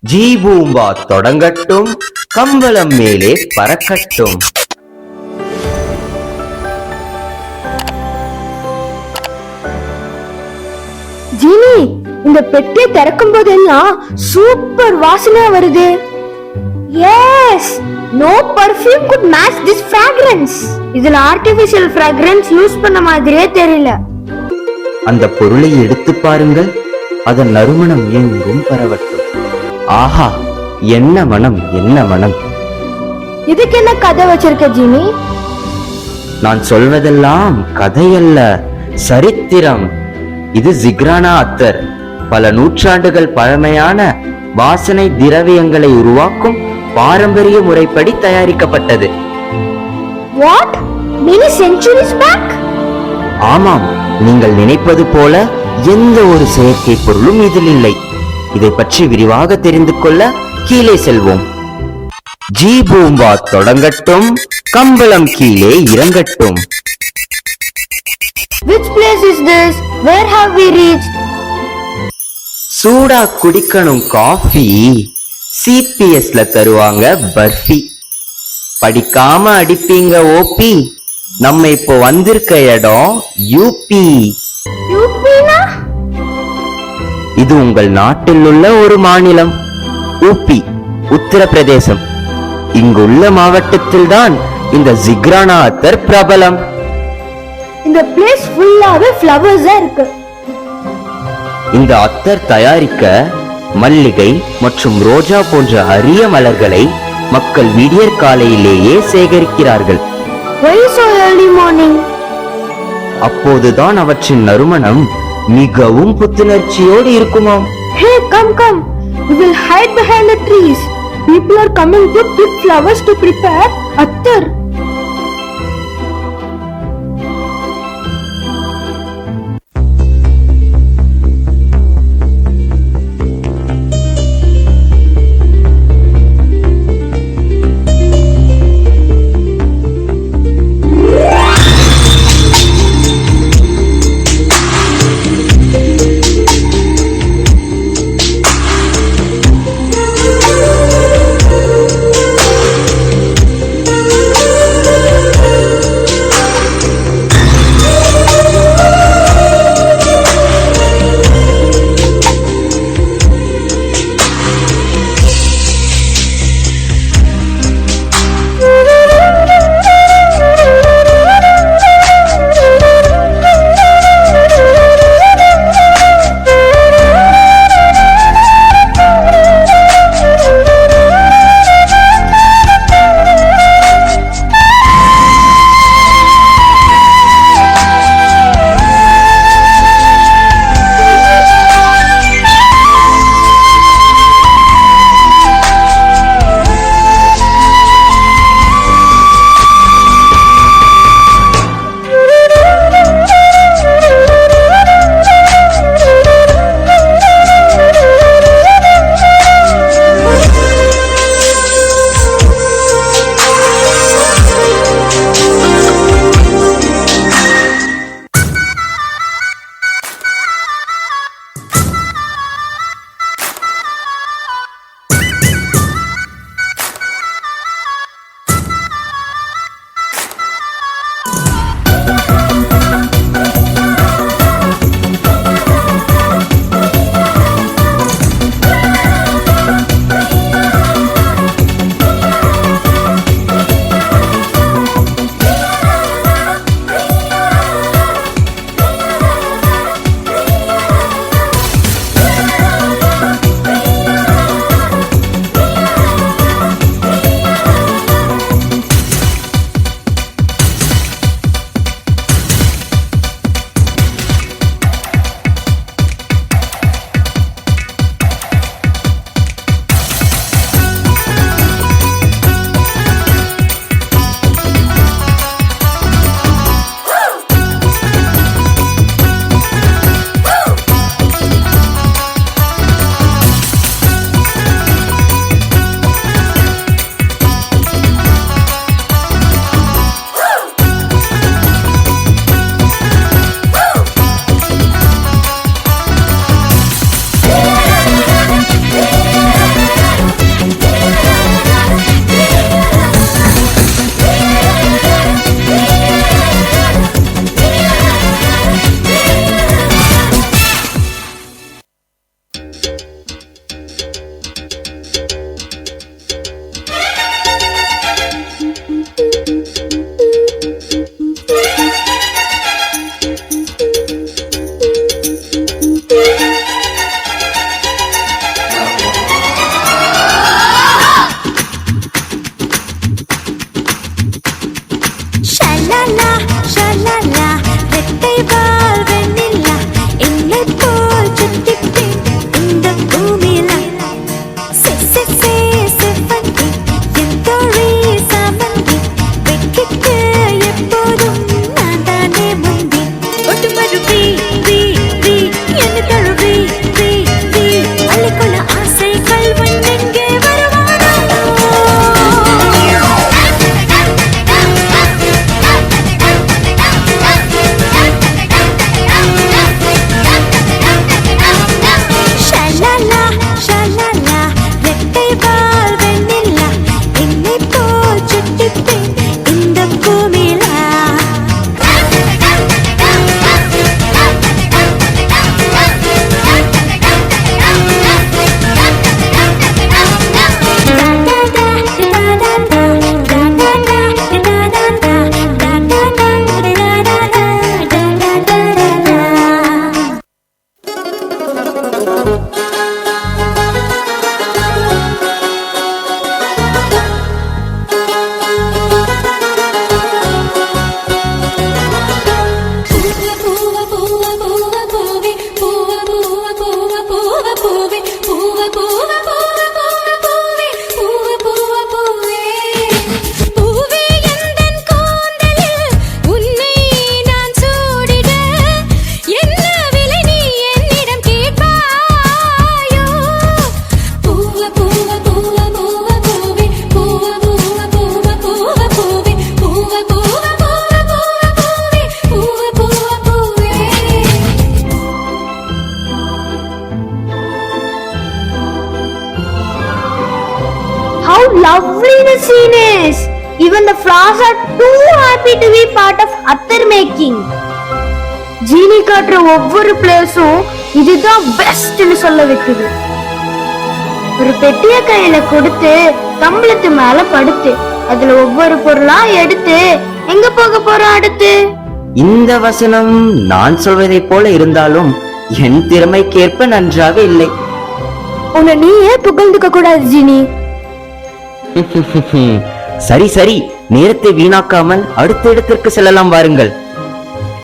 ஜீ பூம்பா தொடங்கட்டும், கம்பளம் மேலே பறக்கட்டும். ஜீனி, இந்த பெட்டியை திறக்கும் போதெல்லாம் சூப்பர் வாசனையா வருது. Yes, no perfume could match this fragrance. இதுல ஆர்டிபிஷியல் fragrance யூஸ் பண்ண மாதிரியே தெரியல. அந்த பொருளை எடுத்து பாருங்கள், அதன் நறுமணம் எங்கும் பரவட்டும். ஆஹா, என்ன மனம், என்ன மனம்! இதுக்கு என்ன கதை வச்சிருக்க ஜீனி? நான் சொல்வதெல்லாம் கதையல்ல, சரித்திரம். இது ஜிக்ரானா அத்தர் பல நூற்றாண்டுகள் பழமையான வாசனை திரவியங்களை உருவாக்கும் பாரம்பரிய முறைப்படி தயாரிக்கப்பட்டது. What? Many centuries back? ஆமாம், நீங்கள் நினைப்பது போல எந்த ஒரு செயற்கை பொருளும் இதில் இல்லை. இதை பற்றி விரிவாக தெரிந்து கொள்ள கீழே செல்வோம். ஜீ பூம்பா தொடங்கட்டும், கம்பளம் கீழே இறங்கட்டும். Which place is this? Where have we reached? சூடா குடிக்கணும் காஃபி, சிபிஎஸ்ல தருவாங்க பர்ஃபி. படிக்காம அடிப்பீங்க ஓபி, நம்ம இப்போ வந்திருக்க இடம் யூபி. யூபினா? இது உங்கள் நாட்டில் உள்ள ஒரு மாநிலம், ஊபி, உத்தரப்பிரதேசம். இங்குள்ள மாவட்டத்தில் தான் இந்த ஜிக்ரானா அத்தர் பிரபலம். இந்த பிளேஸ் ஃபுல்லாவே ஃப்ளவர்ஸா இருக்கு. இந்த அத்தர் தயாரிக்க மல்லிகை மற்றும் ரோஜா போன்ற அரிய மலர்களை மக்கள் விடியற் காலையிலேயே சேகரிக்கிறார்கள். Why so early morning? அப்போதுதான் அவற்றின் நறுமணம் மிகவும் புத்துணர்ச்சியோடு இருக்குமாம். Hey, come. We will hide behind the trees. People are coming to pick flowers to prepare attar. lovely the scene is. Even the flowers are too happy to be part of Athar making. ஜீனி காட்டுற ஒவ்வொரு பிளேஸும் இதுதான் பெஸ்ட்னு சொல்ல வைக்குது. ஒரு பெட்டிய கையில கொடுத்து கம்பளத்து மேல படுத்து அதுல ஒவ்வொரு பொருளா எடுத்து எங்க போக போறோம் அடுத்து? இந்த வசனம் நான் சொல்வதைப் போல இருந்தாலும் என் திறமைக்கேற்ப நன்றாக இல்லை. உன்னை நீயே புகழ்ந்துக்க கூடாது ஜீனி. சரி சரி, நேரத்தை வீணாக்காமல் அடுத்த இடத்திற்கு செல்லலாம் வாருங்கள்.